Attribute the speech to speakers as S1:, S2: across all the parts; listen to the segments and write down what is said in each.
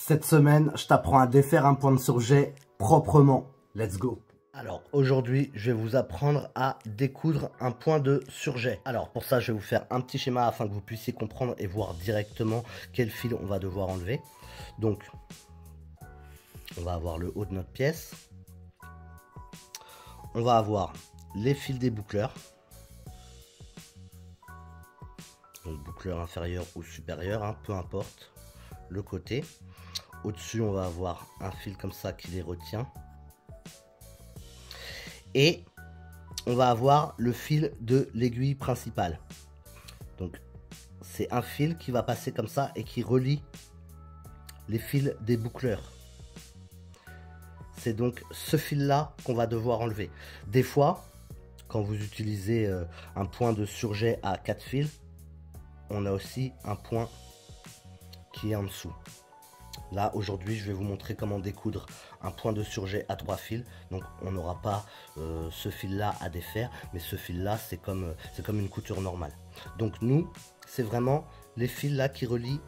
S1: Cette semaine, je t'apprends à défaire un point de surjet proprement. Let's go. Alors aujourd'hui, je vais vous apprendre à découdre un point de surjet. Alors pour ça, je vais vous faire un petit schéma afin que vous puissiez comprendre et voir directement quel fil on va devoir enlever. Donc, on va avoir le haut de notre pièce. On va avoir les fils des boucleurs. Donc boucleur inférieur ou supérieur, hein, peu importe le côté. Au-dessus, on va avoir un fil comme ça qui les retient. Et on va avoir le fil de l'aiguille principale. Donc c'est un fil qui va passer comme ça et qui relie les fils des boucleurs. C'est donc ce fil là qu'on va devoir enlever. Des fois, quand vous utilisez un point de surjet à 4 fils, on a aussi un point qui est en dessous. Là aujourd'hui je vais vous montrer comment découdre un point de surjet à 3 fils. Donc on n'aura pas ce fil là à défaire, mais ce fil là c'est comme une couture normale. Donc nous c'est vraiment les fils là qui relient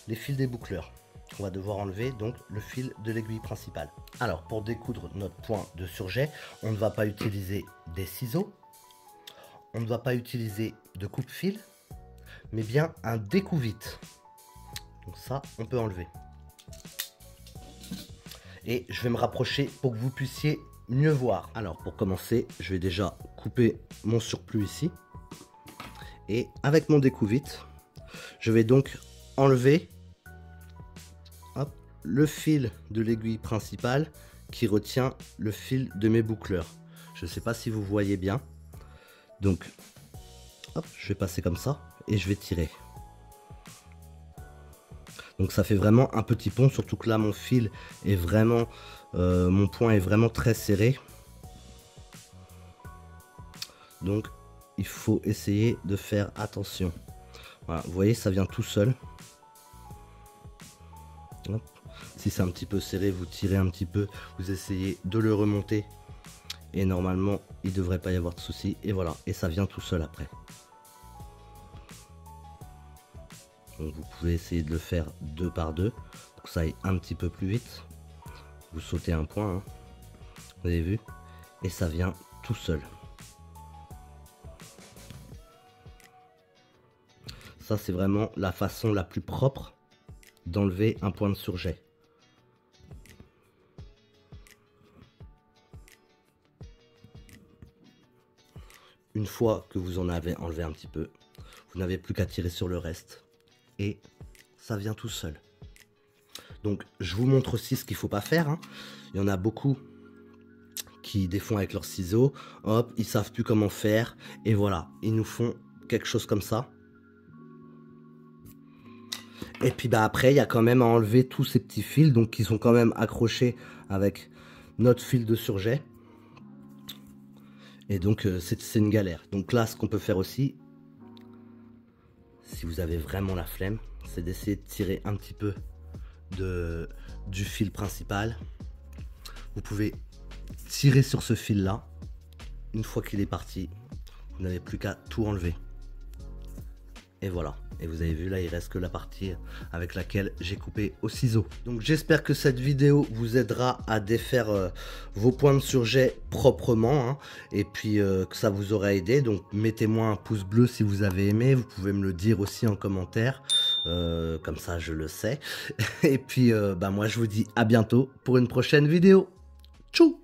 S1: les fils des boucleurs. On va devoir enlever donc le fil de l'aiguille principale. Alors pour découdre notre point de surjet, on ne va pas utiliser des ciseaux, on ne va pas utiliser de coupe-fil, mais bien un découvite. Donc ça on peut enlever. Et je vais me rapprocher pour que vous puissiez mieux voir. Alors pour commencer, je vais déjà couper mon surplus ici. Et avec mon découvite, je vais donc enlever le fil de l'aiguille principale qui retient le fil de mes boucleurs. Je ne sais pas si vous voyez bien. Donc, hop, je vais passer comme ça et je vais tirer. Donc ça fait vraiment un petit pont, surtout que là mon fil est vraiment, mon point est vraiment très serré. Donc il faut essayer de faire attention. Voilà, vous voyez, ça vient tout seul. Hop. Si c'est un petit peu serré, vous tirez un petit peu, vous essayez de le remonter. Et normalement, il ne devrait pas y avoir de souci. Et voilà, et ça vient tout seul après. Donc vous pouvez essayer de le faire 2 par 2 pour que ça aille un petit peu plus vite. Vous sautez un point, hein. Vous avez vu, et ça vient tout seul. Ça c'est vraiment la façon la plus propre d'enlever un point de surjet. Une fois que vous en avez enlevé un petit peu, vous n'avez plus qu'à tirer sur le reste. Et ça vient tout seul. Donc je vous montre aussi ce qu'il ne faut pas faire, hein. Il y en a beaucoup qui défont avec leurs ciseaux. Hop, ils savent plus comment faire. Et voilà, ils nous font quelque chose comme ça. Et puis bah après, il y a quand même à enlever tous ces petits fils. Donc qui sont quand même accrochés avec notre fil de surjet. Et donc c'est une galère. Donc là, ce qu'on peut faire aussi, si vous avez vraiment la flemme, c'est d'essayer de tirer un petit peu du fil principal. Vous pouvez tirer sur ce fil là. Une fois qu'il est parti, vous n'avez plus qu'à tout enlever. Et voilà. Et vous avez vu là, il reste que la partie avec laquelle j'ai coupé au ciseau. Donc j'espère que cette vidéo vous aidera à défaire vos points de surjet proprement, hein, et puis que ça vous aura aidé. Donc mettez-moi un pouce bleu si vous avez aimé. Vous pouvez me le dire aussi en commentaire. Comme ça je le sais. Et puis bah moi je vous dis à bientôt pour une prochaine vidéo. Tchou!